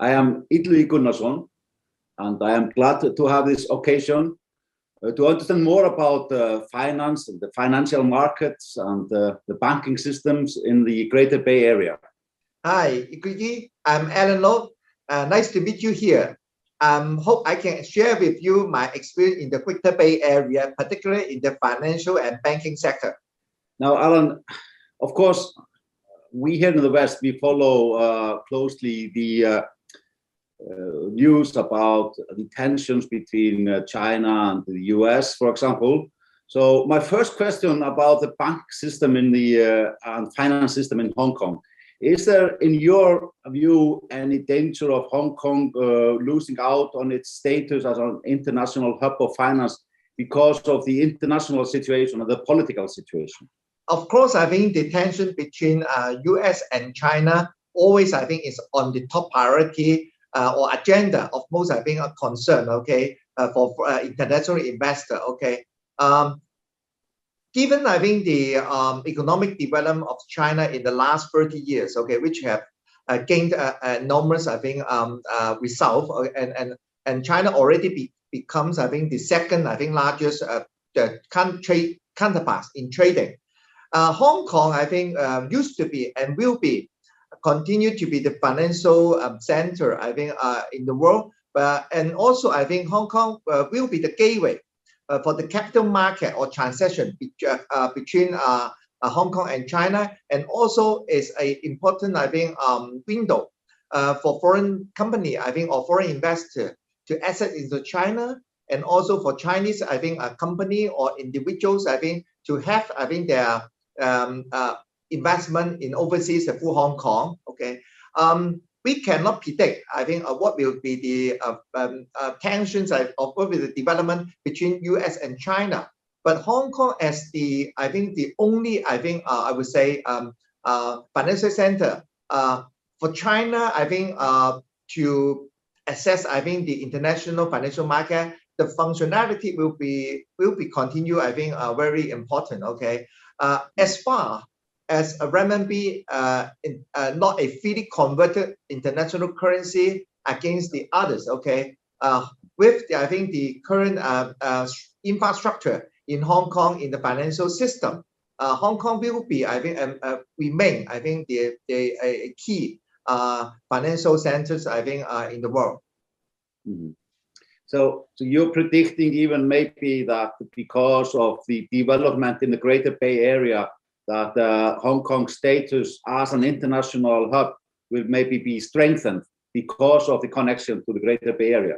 I am Illugi Gunnarsson, and I am glad to have this occasion to understand more about finance and the financial markets and the banking systems in the Greater Bay Area. Hi, Illugi. I'm Alan Luk. Nice to meet you here. Hope I can share with you my experience in the Greater Bay Area, particularly in the financial and banking sector. Now, Alan, of course, we here in the West, we follow closely the news about the tensions between China and the US, for example. So my first question about the bank system in the and finance system in Hong Kong: is there, in your view, any danger of Hong Kong losing out on its status as an international hub of finance because of the international situation or the political situation? Of course, I think the tension between US and China always, I think, is on the top priority or agenda of most, I think, a concern, okay, for international investor, okay. Given, I think, the economic development of China in the last 30 years, okay, which have gained enormous, I think, result, and China already becomes, I think, the second, I think, largest country counterpart in trading. Hong Kong, I think, used to be and will be continue to be the financial center, I think, in the world. And also, I think Hong Kong will be the gateway for the capital market or transaction between Hong Kong and China, and also is an important, I think, window for foreign company, I think, or foreign investor to access into China, and also for Chinese, I think, a company or individuals, I think, to have, I think, their investment in overseas through Hong Kong. Okay, we cannot predict, I think, what will be the tensions of what will be the development between US and China. But Hong Kong as the, I think, the only, I think, I would say, financial center for China, I think, to access, I think, the international financial market, the functionality will be continue, I think, very important. Okay. As far as a renminbi, not a fully converted international currency against the others, okay, with I think the current infrastructure in Hong Kong in the financial system, Hong Kong will be, I think, remain, I think, a key financial centers, I think, in the world. Mm-hmm. So you're predicting even maybe that because of the development in the Greater Bay Area, that Hong Kong's status as an international hub will maybe be strengthened because of the connection to the Greater Bay Area?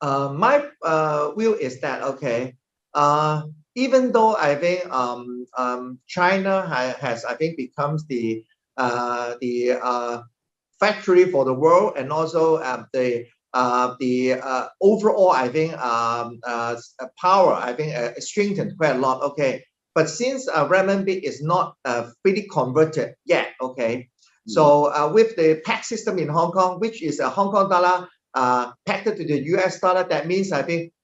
My view is that, okay, even though I think China has, I think, becomes the factory for the world, and also the overall, I think, power, I think, strengthened quite a lot. Okay, but since renminbi is not fully converted yet, okay, so with the peg system in Hong Kong, which is a Hong Kong dollar pegged to the US dollar, that means, I think,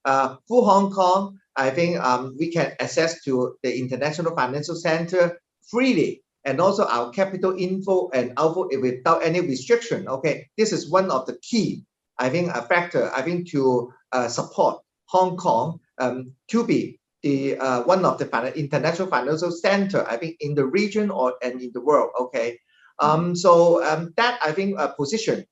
full Hong Kong, I think, we can access to the international financial center freely, and also our capital inflow and outflow without any restriction. Okay, this is one of the key, I think, a factor, I think, to support Hong Kong to be the one of the international financial center, I think, in the region and in the world. Okay, so that, I think, position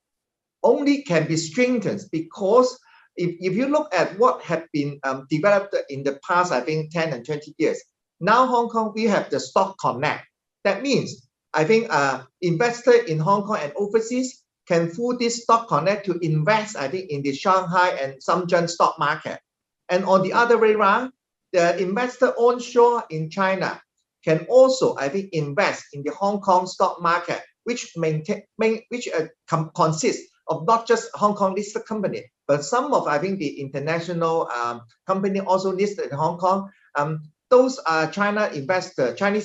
only can be strengthened because if you look at what have been developed in the past, I think, 10 and 20 years, now Hong Kong, we have the stock connect. That means, I think, investor in Hong Kong and overseas can through this stock connect to invest, I think, in the Shanghai and Shenzhen stock market. And on the other way around, the investor onshore in China can also, I think, invest in the Hong Kong stock market, which consists of not just Hong Kong listed company, but some of, I think, the international company also listed in Hong Kong. Those Chinese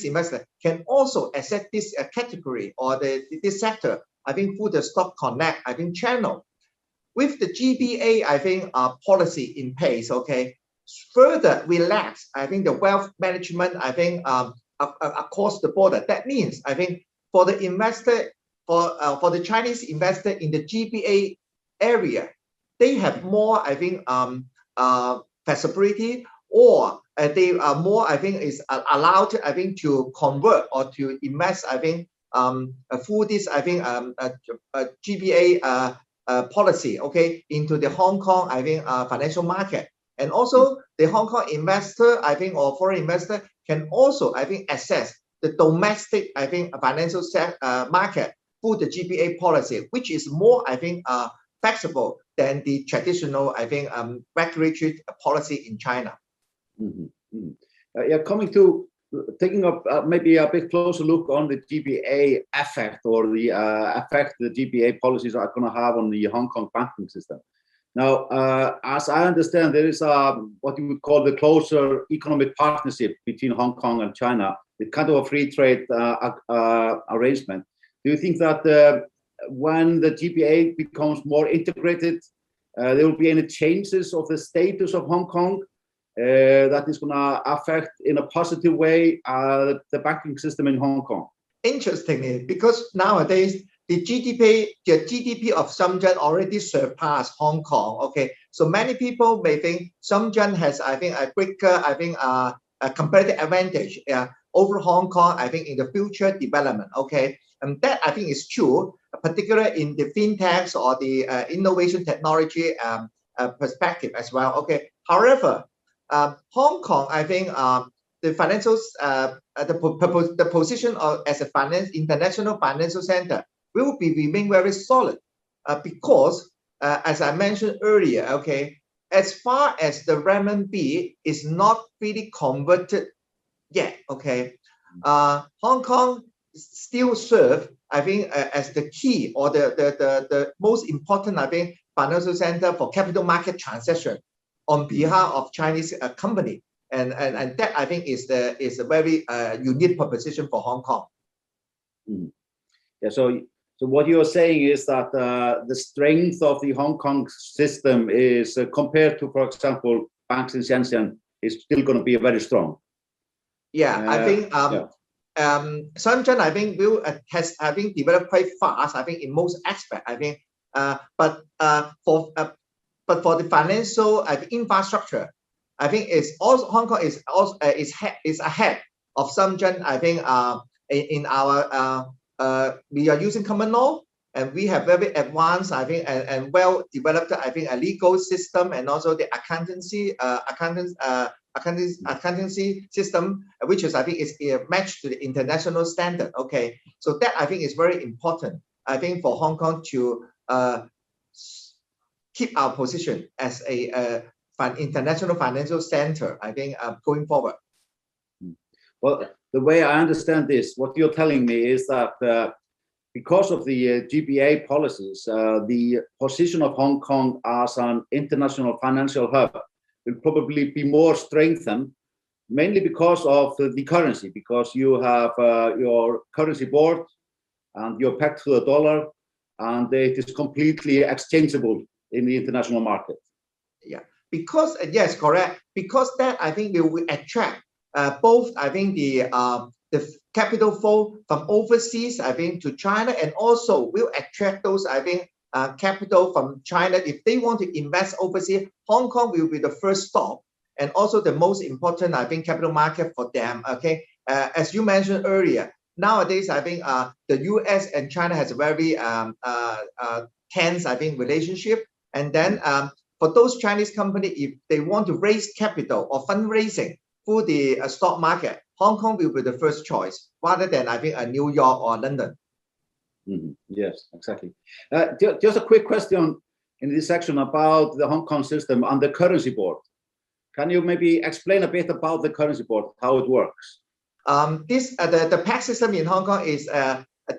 investor can also access this category or this sector, I think, through the stock connect, I think, channel. With the GBA, I think, policy in place, okay, further relax, I think, the wealth management, I think, across the border. That means, I think, for the investor for the Chinese investor in the GBA area, they have more, I think, flexibility, or they are more, I think, is allowed, I think, to convert or to invest, I think, through this, I think, GBA policy, okay, into the Hong Kong, I think, financial market. And also the Hong Kong investor, I think, or foreign investor can also, I think, access the domestic, I think, financial market through the GBA policy, which is more, I think, flexible than the traditional, I think, regulatory policy in China. Yeah, coming to taking up maybe a bit closer look on the GBA effect, or the effect the GBA policies are going to have on the Hong Kong banking system. Now, as I understand, there is what you would call the closer economic partnership between Hong Kong and China, with kind of a free trade arrangement. Do you think that when the GBA becomes more integrated, there will be any changes of the status of Hong Kong that is going to affect in a positive way the banking system in Hong Kong? Interestingly, because nowadays the GDP of Shenzhen already surpassed Hong Kong. Okay, so many people may think Shenzhen has, I think, a quicker, I think, a competitive advantage over Hong Kong, I think, in the future development. Okay, and that I think is true, particularly in the fintechs or the innovation technology perspective as well. Okay, however, Hong Kong, I think, the financial, the position of as a international financial center will remain very solid, because as I mentioned earlier, okay, as far as the renminbi is not really converted yet, okay, Hong Kong still serve, I think, as the key or the most important, I think, financial center for capital market transaction on behalf of Chinese company, and that I think is a very unique proposition for Hong Kong. Yeah. So what you're saying is that the strength of the Hong Kong system is compared to, for example, banks in Shenzhen, is still going to be very strong. Yeah, I think Shenzhen, I think, has, I think, developed quite fast, I think, in most aspects, I think, but for the financial infrastructure, I think it's also Hong Kong is also is ahead of Shenzhen. I think in our we are using common law, and we have very advanced, I think, and well developed, I think, a legal system, and also the accountancy system, which is, I think, is matched to the international standard. Okay, so that I think is very important, I think, for Hong Kong to keep our position as a international financial center, I think, going forward. Well, the way I understand this, what you're telling me is that because of the GBA policies, the position of Hong Kong as an international financial hub will probably be more strengthened, mainly because of the currency, because you have your currency board and you're pegged to the dollar, and it is completely exchangeable in the international market. Yeah, because yes, correct. Because that I think will attract both, I think, the capital flow from overseas, I think, to China, and also will attract those, I think, capital from China. If they want to invest overseas, Hong Kong will be the first stop, and also the most important, I think, capital market for them. Okay, as you mentioned earlier, nowadays I think the US and China has a very tense, I think, relationship, and then for those Chinese companies, if they want to raise capital or fundraising through the stock market, Hong Kong will be the first choice, rather than, I think, New York or London. Yes, exactly. Just a quick question in this section about the Hong Kong system and the currency board. Can you maybe explain a bit about the currency board, how it works? The PAC system in Hong Kong is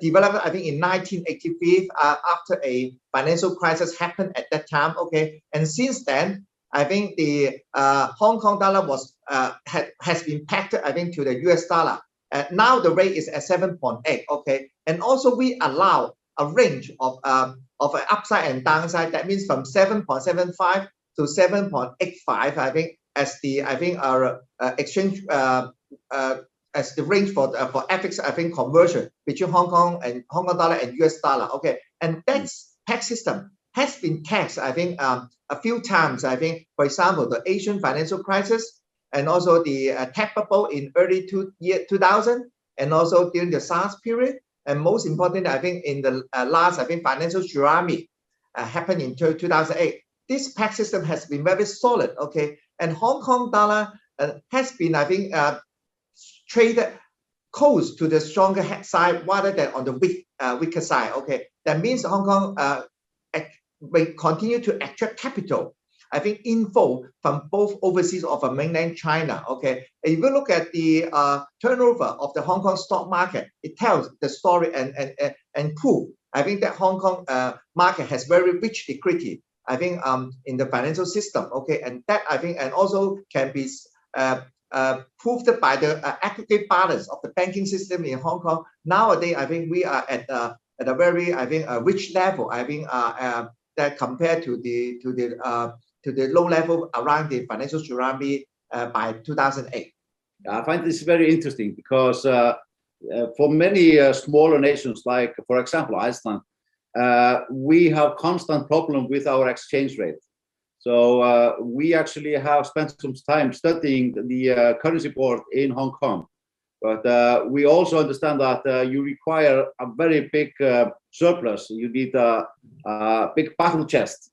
developed, I think, in 1983 after a financial crisis happened at that time. Okay, and since then, I think the Hong Kong dollar was has been pegged, I think, to the US dollar. Now the rate is at 7.8. Okay, and also we allow a range of an upside and downside. That means from 7.75 to 7.85. I think, as the, I think, our exchange as the range for FX, I think conversion between Hong Kong dollar and US dollar. Okay, and that's tax system has been taxed, I think, a few times. I think, for example, the Asian financial crisis, and also the tech bubble in early 2000, and also during the SARS period, and most importantly, I think in the last, I think, financial tsunami happened in 2008. This tax system has been very solid. Okay, and Hong Kong dollar has been, I think, traded close to the stronger side rather than on the weaker side. Okay, that means Hong Kong will continue to attract capital, I think, inflow from both overseas or from mainland China. Okay, if you look at the turnover of the Hong Kong stock market, it tells the story and proof. I think that Hong Kong market has very rich liquidity, I think, in the financial system. Okay, and that, I think, and also can be proved by the aggregate balance of the banking system in Hong Kong. Nowadays, I think we are at a very, I think, rich level. I think that compared to the low level around the financial tsunami by 2008. I find this very interesting because for many smaller nations, like, for example, Iceland, we have constant problem with our exchange rate. So we actually have spent some time studying the currency board in Hong Kong. But we also understand that you require a very big surplus. You need a big battle chest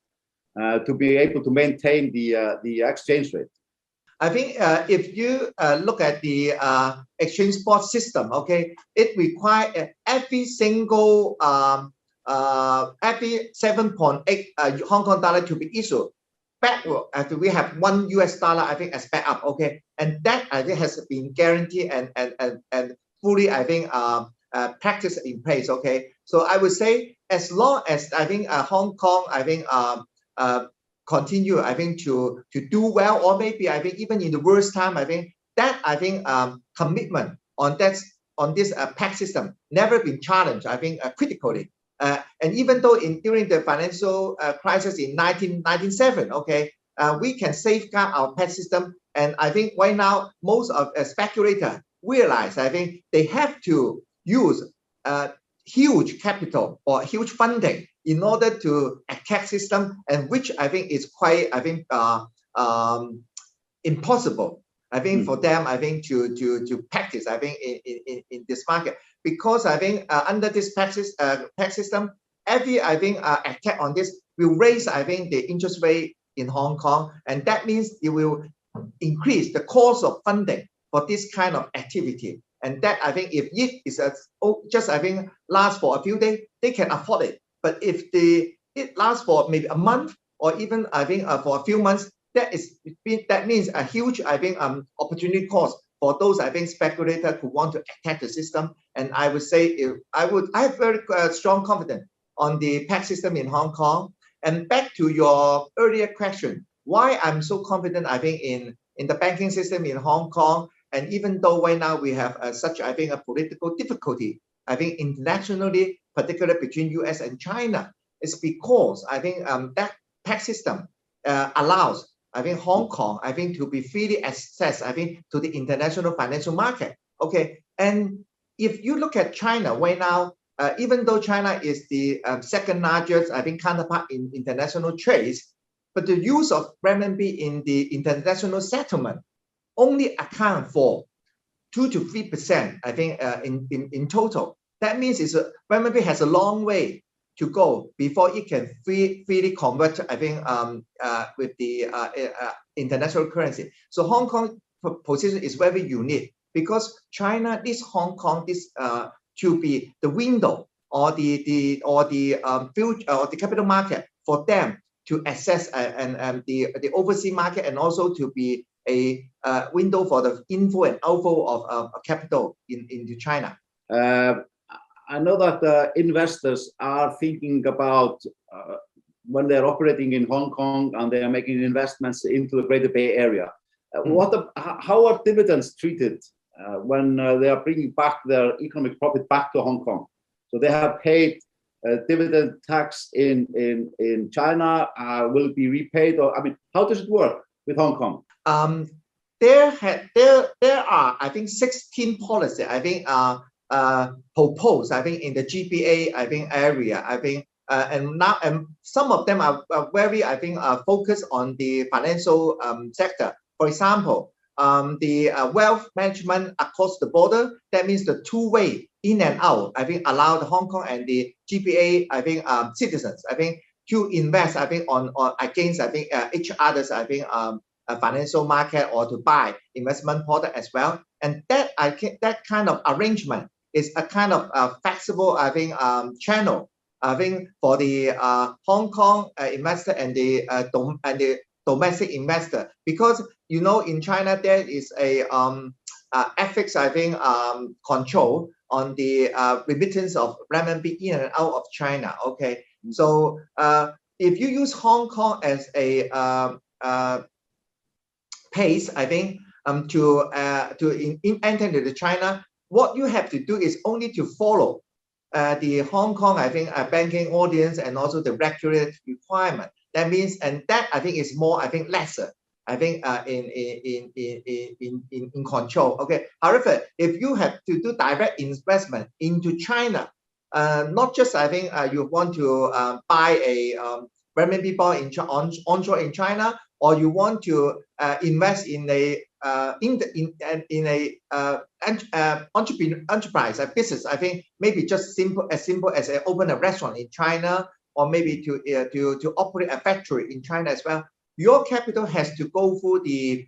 to be able to maintain the exchange rate. I think if you look at the exchange board system, okay, it requires every single every 7.8 Hong Kong dollar to be issued backward after we have $1 US, I think, as backup. Okay, and that, I think, has been guaranteed and fully, I think, practiced in place. Okay, so I would say as long as, I think, Hong Kong, I think, continue, I think, to do well, or maybe, I think, even in the worst time, I think that, I think, commitment on this PAC system never been challenged, I think, critically. And even though during the financial crisis in 1997, okay, we can safeguard our PAC system, and I think right now most of speculators realize, I think, they have to use huge capital or huge funding in order to attack system, and which I think is quite, I think, impossible, I think, for them, I think, to practice, I think, in this market, because I think under this PAC system, every, I think, attack on this will raise, I think, the interest rate in Hong Kong, and that means it will increase the cost of funding for this kind of activity. And that, I think, if it is just, I think, last for a few days, they can afford it. But if it lasts for maybe a month, or even, I think, for a few months, that means a huge, I think, opportunity cost for those, I think, speculators who want to attack the system. And I would say, I have very strong confidence on the PAC system in Hong Kong. And back to your earlier question, why I'm so confident, I think, in the banking system in Hong Kong, and even though right now we have such, I think, a political difficulty, I think, internationally, particularly between US and China, is because, I think, that PAC system allows, I think, Hong Kong, I think, to be freely access, I think, to the international financial market. Okay, and if you look at China right now, even though China is the second largest, I think, counterpart in international trades, but the use of renminbi in the international settlement only account for 2 to 3%, I think, in total. That means renminbi has a long way to go before it can freely convert, I think, with the international currency. So Hong Kong position is very unique, because China needs Hong Kong to be the window or the future or the capital market for them to access the overseas market, and also to be a window for the inflow and outflow of capital into China. I know that investors are thinking about when they're operating in Hong Kong and they are making investments into the Greater Bay Area. How are dividends treated when they are bringing back their economic profit back to Hong Kong? So they have paid dividend tax in China. Will it be repaid? Or, I mean, how does it work with Hong Kong? there are, I think, 16 policy, I think, proposed, I think, in the GBA, I think, area, I think, and some of them are very, I think, focused on the financial sector. For example, the wealth management across the border, that means the two-way in and out, I think, allow the Hong Kong and the GBA, I think, citizens, I think, to invest, I think, on against, I think, each other's, I think, financial market, or to buy investment product as well. And that that kind of arrangement is a kind of flexible, I think, channel, I think, for the Hong Kong investor and the domestic investor, because you know in China there is a ethics, I think, control on the remittance of renminbi in and out of China. Okay, so if you use Hong Kong as a pace, I think, to enter into China, what you have to do is only to follow the Hong Kong, I think, banking audience and also the regulatory requirement. That means, and that I think is more, I think, lesser, I think, in control. Okay. However, if you have to do direct investment into China, not just, I think, you want to buy a renminbi bond onshore in China, or you want to invest in a enterprise, a business, I think, maybe just simple as open a restaurant in China, or maybe to operate a factory in China as well. Your capital has to go through the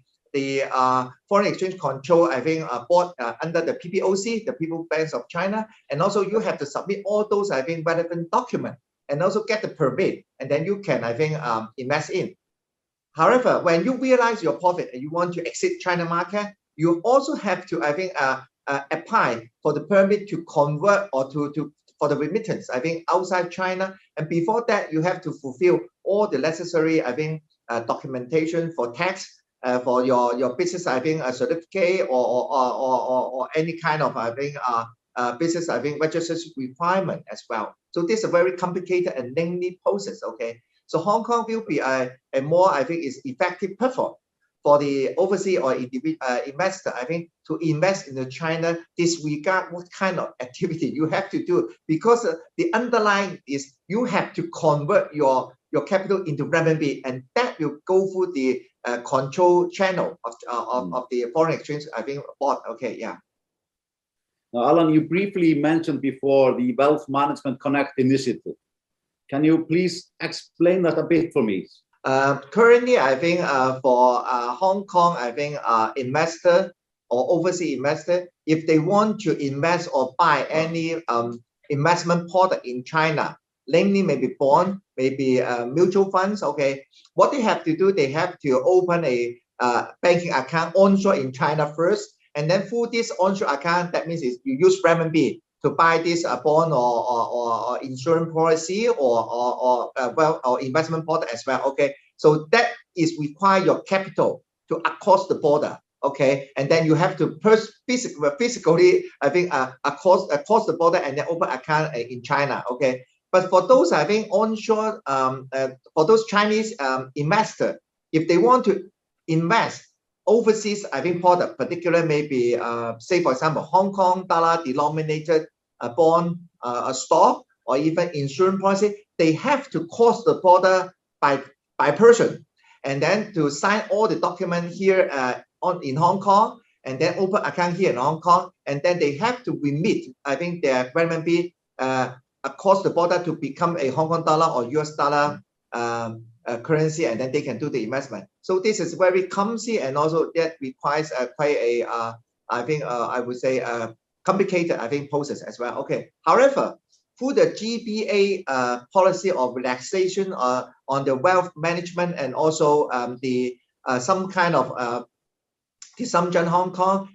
foreign exchange control, I think, board under the PBOC, the People's Bank of China, and also you have to submit all those, I think, relevant documents, and also get the permit, and then you can, I think, invest in. However, when you realize your profit and you want to exit China market, you also have to, I think, apply for the permit to convert or for the remittance, I think, outside China. And before that, you have to fulfill all the necessary, I think, documentation for tax, for your business, I think, a certificate, or any kind of, I think, business, I think, registration requirement as well. So this is a very complicated and lengthy process. Okay. So Hong Kong will be a more, I think, is effective platform for the overseas or individual investor, I think, to invest in China, disregard what kind of activity you have to do, because the underlying is you have to convert your capital into renminbi, and that will go through the control channel of the foreign exchange, I think, board. Okay, yeah. Now, Alan, you briefly mentioned before the Wealth Management Connect initiative. Can you please explain that a bit for me? Currently, I think, for Hong Kong, I think, investor or overseas investor, if they want to invest or buy any investment product in China, namely maybe bond, maybe mutual funds, okay, what they have to do, they have to open a banking account onshore in China first, and then through this onshore account, that means you use renminbi to buy this bond or insurance policy or investment product as well. Okay, so that is require your capital to across the border. Okay, and then you have to physically, I think, across the border, and then open account in China. Okay, but for those, I think, onshore, for those Chinese investor, if they want to invest overseas, I think, product, particularly maybe, say, for example, Hong Kong dollar denominated bond, a stock, or even insurance policy, they have to cross the border by person, and then to sign all the document here in Hong Kong, and then open account here in Hong Kong, and then they have to remit, I think, their renminbi across the border to become a Hong Kong dollar or US dollar currency, and then they can do the investment. So this is very clumsy, and also that requires quite a, I think, I would say, complicated, I think, process as well. Okay. However, through the GBA policy of relaxation on the wealth management, and also the some kind of consumption Hong Kong,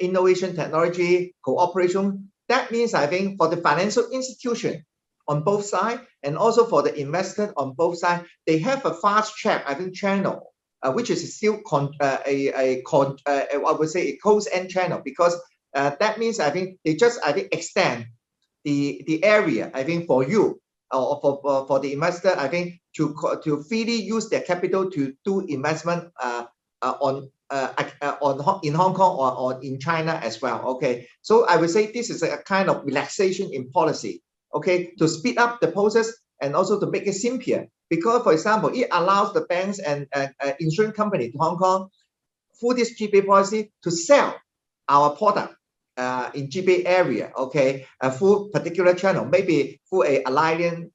innovation, technology, cooperation, that means, I think, for the financial institution on both sides, and also for the investor on both sides, they have a fast track, I think, channel, which is still I would say a closed-end channel, because that means, I think, they just, I think, extend the area, I think, for you or for the investor, I think, to freely use their capital to do investment on in Hong Kong or in China as well. Okay, so I would say this is a kind of relaxation in policy. Okay, to speed up the process and also to make it simpler. Because, for example, it allows the banks and insurance company to Hong Kong through this GBA policy to sell our product in GBA area, okay, through particular channel, maybe through a alliance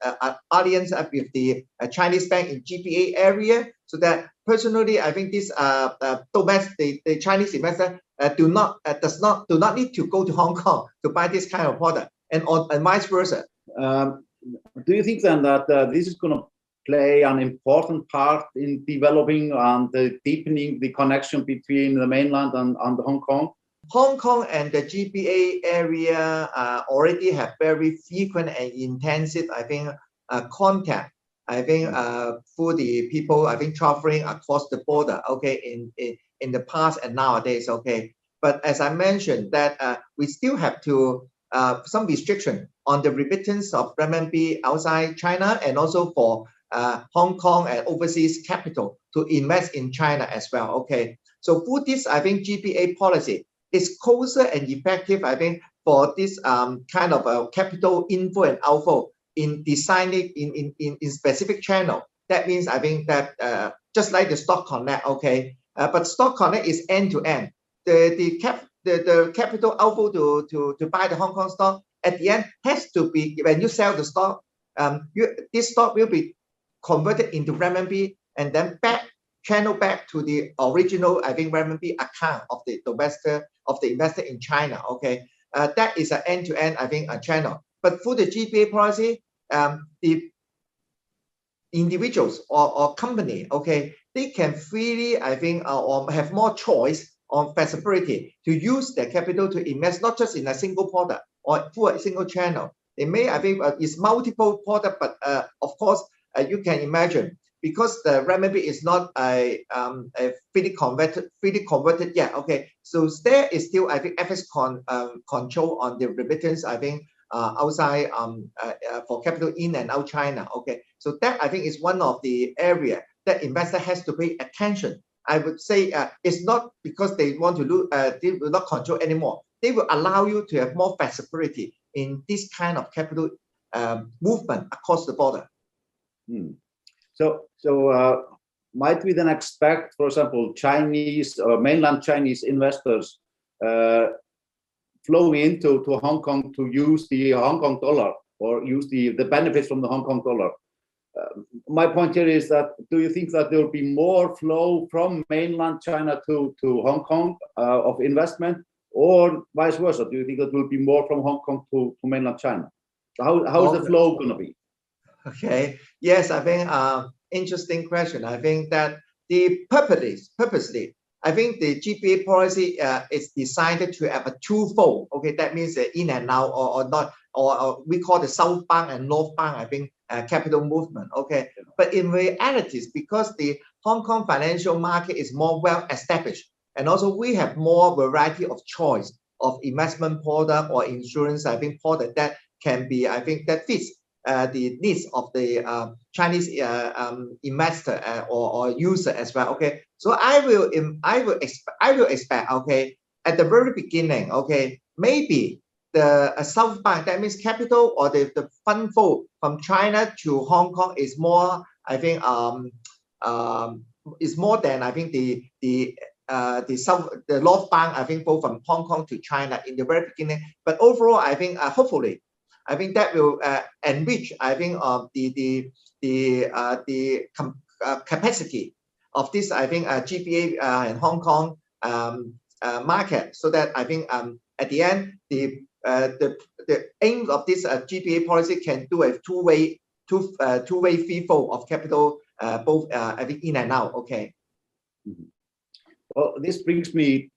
with the Chinese bank in GBA area, so that personally, I think this the Chinese investor do not need to go to Hong Kong to buy this kind of product, and vice versa. Do you think then that this is going to play an important part in developing and deepening the connection between the mainland and Hong Kong? Hong Kong and the GBA area already have very frequent and intensive, I think, contact. I think for the people, I think, traveling across the border, okay, in the past and nowadays, okay. But as I mentioned, that we still have to some restriction on the remittance of renminbi outside China, and also for Hong Kong and overseas capital to invest in China as well, okay. So for this, I think GBA policy is closer and effective, I think, for this kind of capital inflow and outflow in designing in specific channel. That means, I think, that just like the Stock Connect, okay, but Stock Connect is end to end. The capital outflow to buy the Hong Kong stock at the end has to be, when you sell the stock, this stock will be converted into renminbi and then channel back to the original, I think, renminbi account of the investor in China. Okay, that is an end-to-end, I think, a channel. But for the GBA policy, the individuals or company, okay, they can freely, I think, or have more choice on flexibility to use their capital to invest not just in a single product or through a single channel. They may, I think, is multiple product, but of course, you can imagine, because the renminbi is not a fully converted yet. Okay, so there is still, I think, FX control on the remittance, I think, outside for capital in and out China. Okay, so that, I think, is one of the area that investor has to pay attention. I would say it's not because they want to lose, they will not control anymore. They will allow you to have more flexibility in this kind of capital movement across the border. So might we then expect, for example, Chinese or mainland Chinese investors flowing into Hong Kong to use the Hong Kong dollar or use the benefits from the Hong Kong dollar? My point here is that, do you think that there will be more flow from mainland China to Hong Kong of investment, or vice versa? Do you think that will be more from Hong Kong to mainland China? How is the flow going to be? Okay. Yes, I think interesting question. I think that the purposely, I think the GBA policy is designed to have a twofold. Okay, that means in and out or not, or we call the southbound and northbound, I think, capital movement. Okay, but in reality, because the Hong Kong financial market is more well established, and also we have more variety of choice of investment product or insurance, I think, product that can be, I think, that fits the needs of the Chinese investor or user as well. Okay, so I will expect, okay, at the very beginning, okay, maybe the southbound, that means capital or the fund flow from China to Hong Kong is more, I think, is more than, I think, the northbound, I think, both from Hong Kong to China in the very beginning. But overall, I think, hopefully, I think that will enrich, I think, the capacity of this, I think, GBA and Hong Kong market, so that I think at the end the aim of this GBA policy can do a two-way free flow of capital, both I think in and out. Okay. Well, this brings me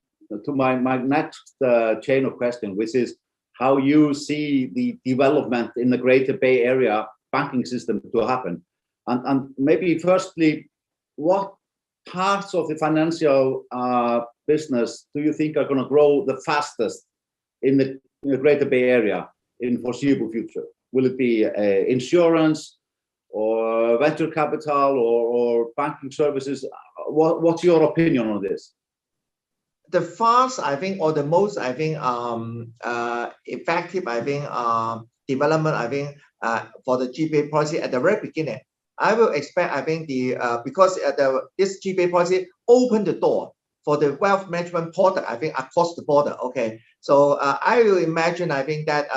to my next chain of question, which is how you see the development in the Greater Bay Area banking system to happen. And maybe firstly, what parts of the financial business do you think are going to grow the fastest in the Greater Bay Area in foreseeable future? Will it be insurance or venture capital or banking services? What's your opinion on this? the fast, I think, or the most, I think, effective, I think, development, I think, for the GPA policy at the very beginning, I will expect, I think, because this GPA policy opened the door for the wealth management product, I think, across the border. Okay, so I will imagine, I think, that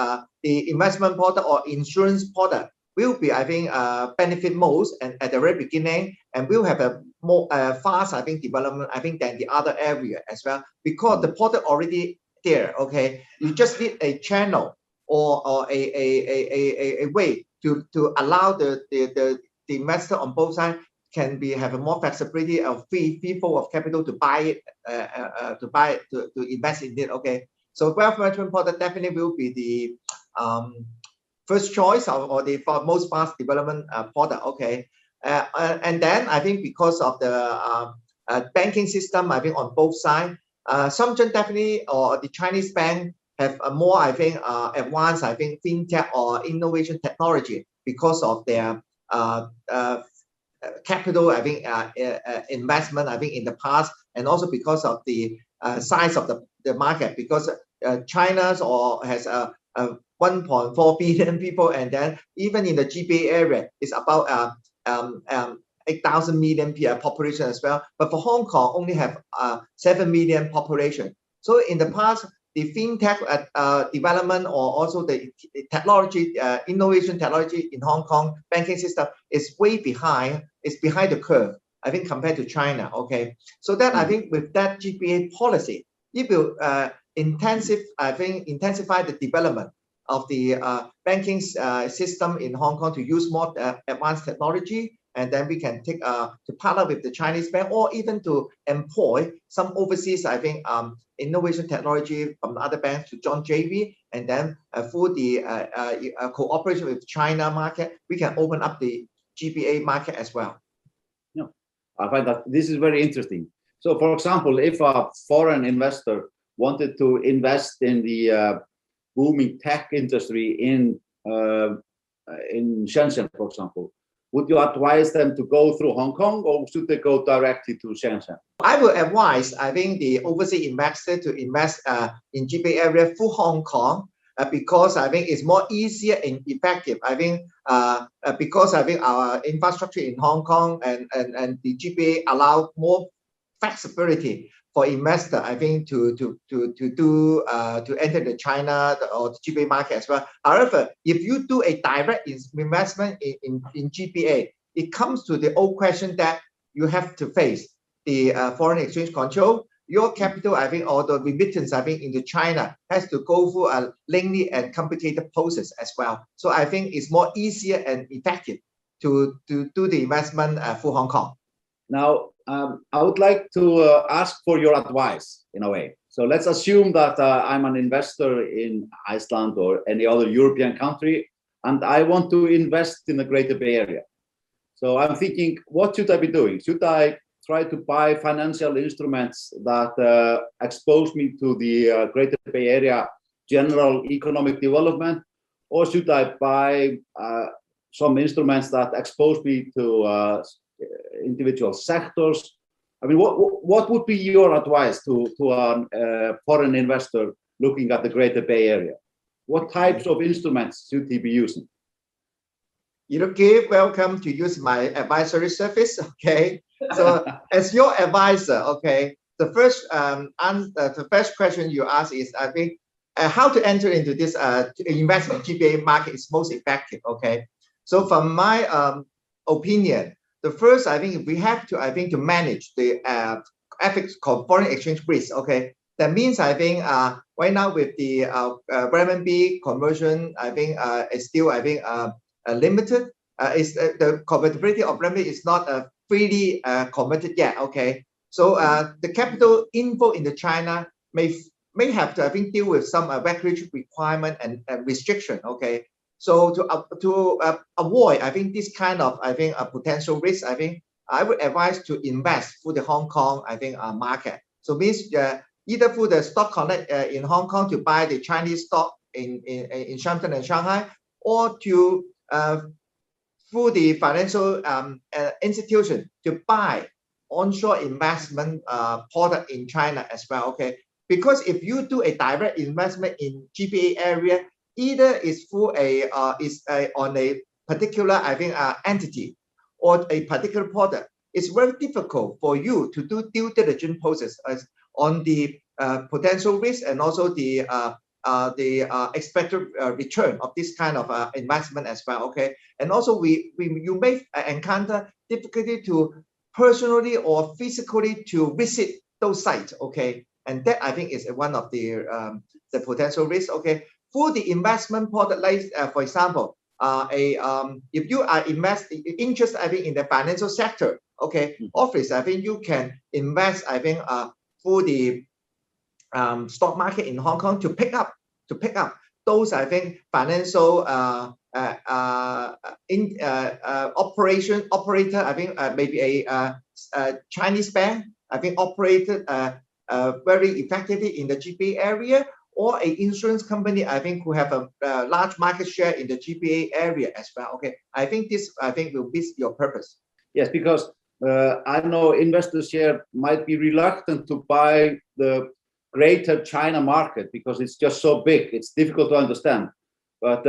the investment product or insurance product will be, I think, benefit most and at the very beginning, and will have a more fast, I think, development, I think, than the other area as well, because the product already there. Okay, you just need a channel or a way to allow the investor on both sides can have a more flexibility of free flow of capital to buy it, to invest in it. Okay, so wealth management product definitely will be the first choice or the most fast development product. Okay, and then I think because of the banking system, I think on both sides, Shenzhen definitely, or the Chinese bank have a more, I think, advanced, I think, fintech or innovation technology because of their capital, I think, investment, I think, in the past, and also because of the size of the market, because China's has 1.4 billion people, and then even in the GBA area, it's about 8,000 million population as well. But for Hong Kong, only have 7 million population. So in the past, the fintech development, or also the technology, innovation technology in Hong Kong banking system is way behind. It's behind the curve, I think, compared to China. Okay, so that I think with that GBA policy, it will intensify the development of the banking system in Hong Kong to use more advanced technology, and then we can take to partner with the Chinese bank, or even to employ some overseas, I think, innovation technology from other banks to join JV, and then through the cooperation with China market, we can open up the GBA market as well. Yeah, I find that this is very interesting. So, for example, if a foreign investor wanted to invest in the booming tech industry in Shenzhen, for example, would you advise them to go through Hong Kong, or should they go directly to Shenzhen? I will advise, I think, the overseas investor to invest in GBA area through Hong Kong, because I think it's more easier and effective. I think because I think our infrastructure in Hong Kong and the GBA allow more flexibility for investor, I think, to enter the China or the GBA market as well. However, if you do a direct investment in GBA, it comes to the old question that you have to face the foreign exchange control. Your capital, I think, or the remittance, I think, into China has to go through a lengthy and complicated process as well. So I think it's more easier and effective to do the investment through Hong Kong. Now, I would like to ask for your advice in a way. So let's assume that I'm an investor in Iceland or any other European country, and I want to invest in the Greater Bay Area. So I'm thinking, what should I be doing? Should I try to buy financial instruments that expose me to the Greater Bay Area general economic development, or should I buy some instruments that expose me to individual sectors? I mean, what would be your advice to a foreign investor looking at the Greater Bay Area? What types of instruments should he be using? Illugi, welcome to use my advisory service. Okay, so as your advisor, okay, the first question you ask is, I think, how to enter into this investment GBA market is most effective. Okay, so from my opinion, the first, I think, we have to, I think, to manage the FX foreign exchange risk. Okay, that means, I think, right now with the renminbi conversion, I think is still, I think, limited. Is the convertibility of renminbi is not freely converted yet. Okay, so the capital inflow into China may have to, I think, deal with some regulatory requirement and restriction. Okay. So to avoid, I think, this kind of, I think, a potential risk, I think I would advise to invest through the Hong Kong, I think, market. So means either through the stock connect in Hong Kong to buy the Chinese stock in Shenzhen and Shanghai, or to through the financial institution to buy onshore investment product in China as well. Okay, because if you do a direct investment in GBA area, either is through on a particular entity or a particular product, it's very difficult for you to do due diligence process on the potential risk and also the expected return of this kind of investment as well. Okay, and also you may encounter difficulty to personally or physically to visit those sites. Okay, and that I think is one of the potential risks. Okay, for the investment product, like for example, if you are interested, I think in the financial sector. Okay, obviously I think you can invest. I think for the stock market in Hong Kong to pick up those I think financial operator. I think maybe a Chinese bank. I think operated very effectively in the GBA area, or a insurance company. I think who have a large market share in the GBA area as well. Okay, I think will miss your purpose. Yes, because I know investors here might be reluctant to buy the greater China market because it's just so big. It's difficult to understand. But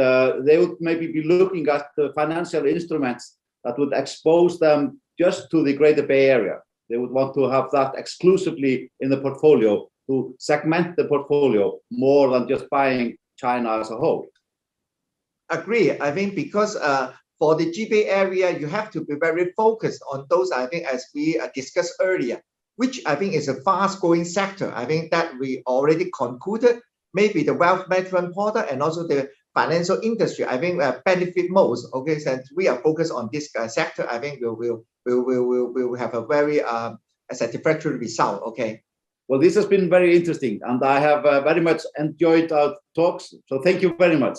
they would maybe be looking at the financial instruments that would expose them just to the Greater Bay Area. They would want to have that exclusively in the portfolio, to segment the portfolio more than just buying China as a whole. Agree. I think because for the GBA area, you have to be very focused on those, I think, as we discussed earlier, which I think is a fast-growing sector. I think that we already concluded. Maybe the wealth management product and also the financial industry, I think benefit most. Okay, since we are focused on this sector, I think we'll have a very satisfactory result. Okay. Well, this has been very interesting, and I have very much enjoyed our talks. So thank you very much.